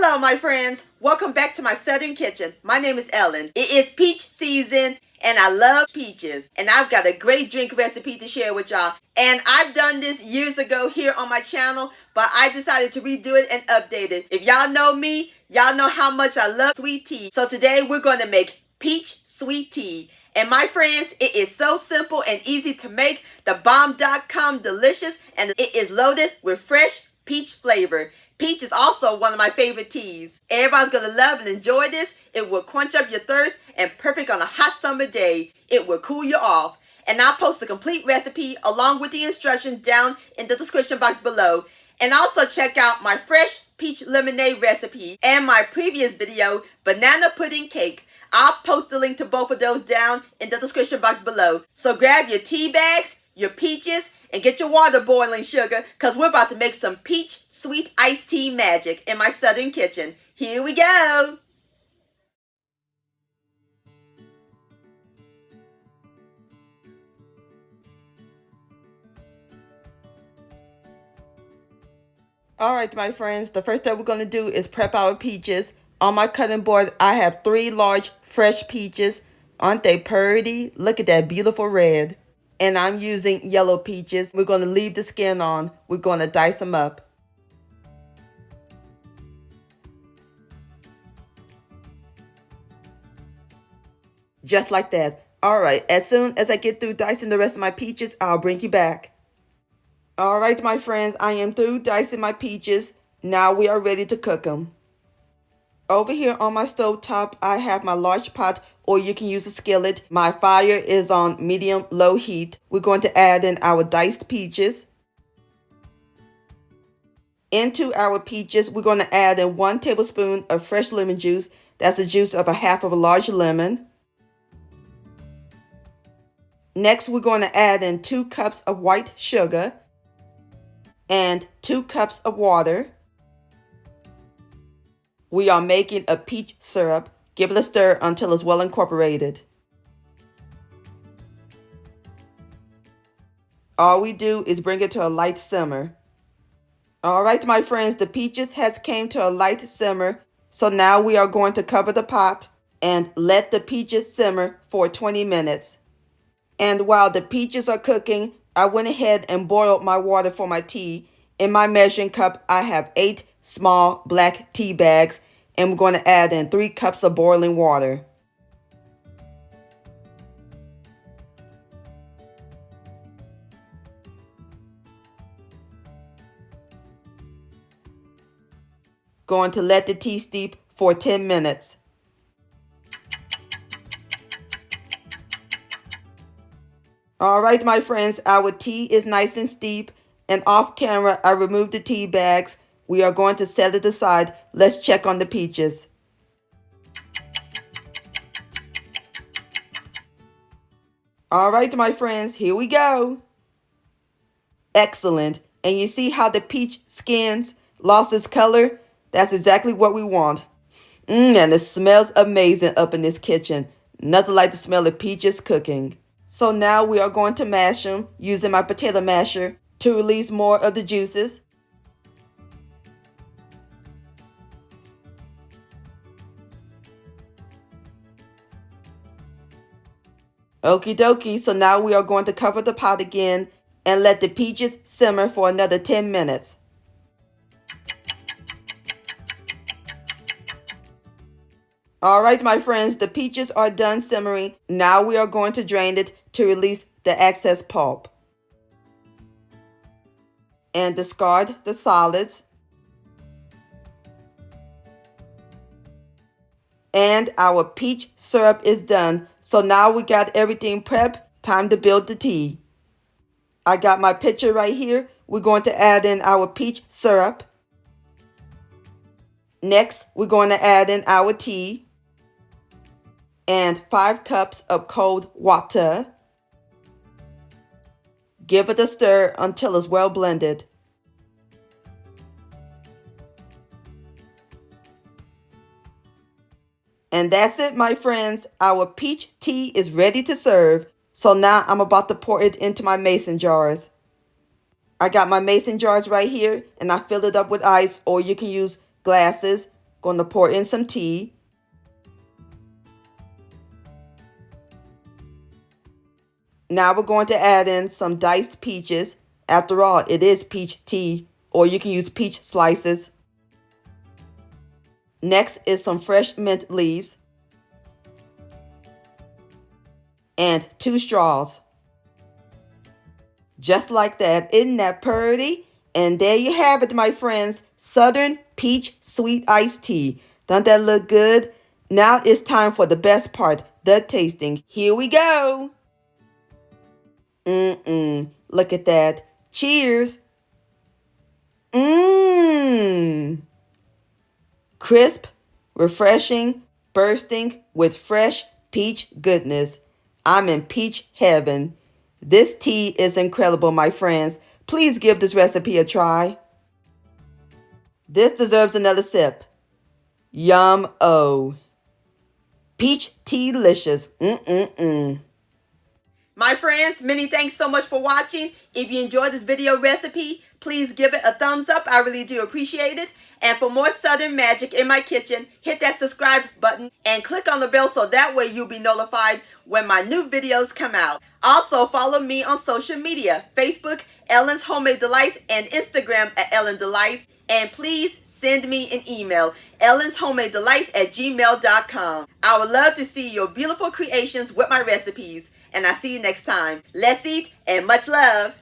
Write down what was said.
Hello, my friends. Welcome back to my Southern Kitchen. My name is Ellen. It is peach season, and I love peaches. And I've got a great drink recipe to share with y'all. And I've done this years ago here on my channel, but I decided to redo it and update it. If y'all know me, y'all know how much I love sweet tea. So today we're going to make peach sweet tea. And my friends, it is so simple and easy to make. The bomb.com delicious, and it is loaded with fresh peach flavor. Peach is also one of my favorite teas. Everybody's going to love and enjoy this. It will quench up your thirst and perfect on a hot summer day. It will cool you off. And I'll post the complete recipe along with the instructions down in the description box below. And also check out my fresh peach lemonade recipe and my previous video, banana pudding cake. I'll post the link to both of those down in the description box below. So grab your tea bags, your peaches, and get your water boiling, sugar, because we're about to make some peach sweet iced tea magic in my Southern kitchen. Here we go. Alright, my friends, the first thing we're going to do is prep our peaches. On my cutting board, I have 3 large fresh peaches. Aren't they pretty? Look at that beautiful red. And I'm using yellow peaches. We're going to leave the skin on. We're going to dice them up. Just like that. Alright, as soon as I get through dicing the rest of my peaches, I'll bring you back. Alright, my friends, I am through dicing my peaches. Now we are ready to cook them. Over here on my stove top, I have my large pot, or you can use a skillet. My fire is on medium-low heat. We're going to add in our diced peaches. Into our peaches, we're going to add in 1 tablespoon of fresh lemon juice. That's the juice of half of a large lemon. Next, we're going to add in 2 cups of white sugar and 2 cups of water. We are making a peach syrup. Give it a stir until it's well incorporated. All we do is bring it to a light simmer. Alright, my friends, the peaches has came to a light simmer. So now we are going to cover the pot and let the peaches simmer for 20 minutes. And while the peaches are cooking, I went ahead and boiled my water for my tea. In my measuring cup, I have 8 small black tea bags, and we're going to add in 3 cups of boiling water. Going to let the tea steep for 10 minutes. Alright, my friends, our tea is nice and steep, and off camera I removed the tea bags. We are going to set it aside. Let's check on the peaches. Alright, my friends, here we go. Excellent. And you see how the peach skins lost its color? That's exactly what we want. And it smells amazing up in this kitchen. Nothing like the smell of peaches cooking. So now we are going to mash them using my potato masher to release more of the juices. Okie dokie, so now we are going to cover the pot again and let the peaches simmer for another 10 minutes. Alright, my friends, the peaches are done simmering. Now we are going to drain it to release the excess pulp. And discard the solids. And our peach syrup is done. So now we got everything prepped. Time to build the tea. I got my pitcher right here. We're going to add in our peach syrup. Next, we're going to add in our tea. And 5 cups of cold water. Give it a stir until it's well blended. And that's it, my friends. Our peach tea is ready to serve. So now I'm about to pour it into my mason jars. I got my mason jars right here, and I fill it up with ice, or you can use glasses. Going to pour in some tea. Now we're going to add in some diced peaches. After all, it is peach tea, or you can use peach slices. Next is some fresh mint leaves and 2 straws. Just like that. Isn't that pretty? And there you have it, my friends. Southern Peach Sweet Iced Tea. Doesn't that look good? Now it's time for the best part, the tasting. Here we go. Look at that. Cheers. Crisp, refreshing, bursting with fresh peach goodness. I'm in peach heaven. This tea is incredible, my friends. Please give this recipe a try. This deserves another sip. Yum-o. Peach tea-licious. My friends, many thanks so much for watching. If you enjoyed this video recipe, please give it a thumbs up. I really do appreciate it. And for more Southern magic in my kitchen, hit that subscribe button and click on the bell so that way you'll be notified when my new videos come out. Also, follow me on social media, Facebook, Ellen's Homemade Delights, and Instagram at Ellen Delights. And please send me an email, ellenshomemadeDelights@gmail.com. I would love to see your beautiful creations with my recipes. And I'll see you next time. Let's eat and much love.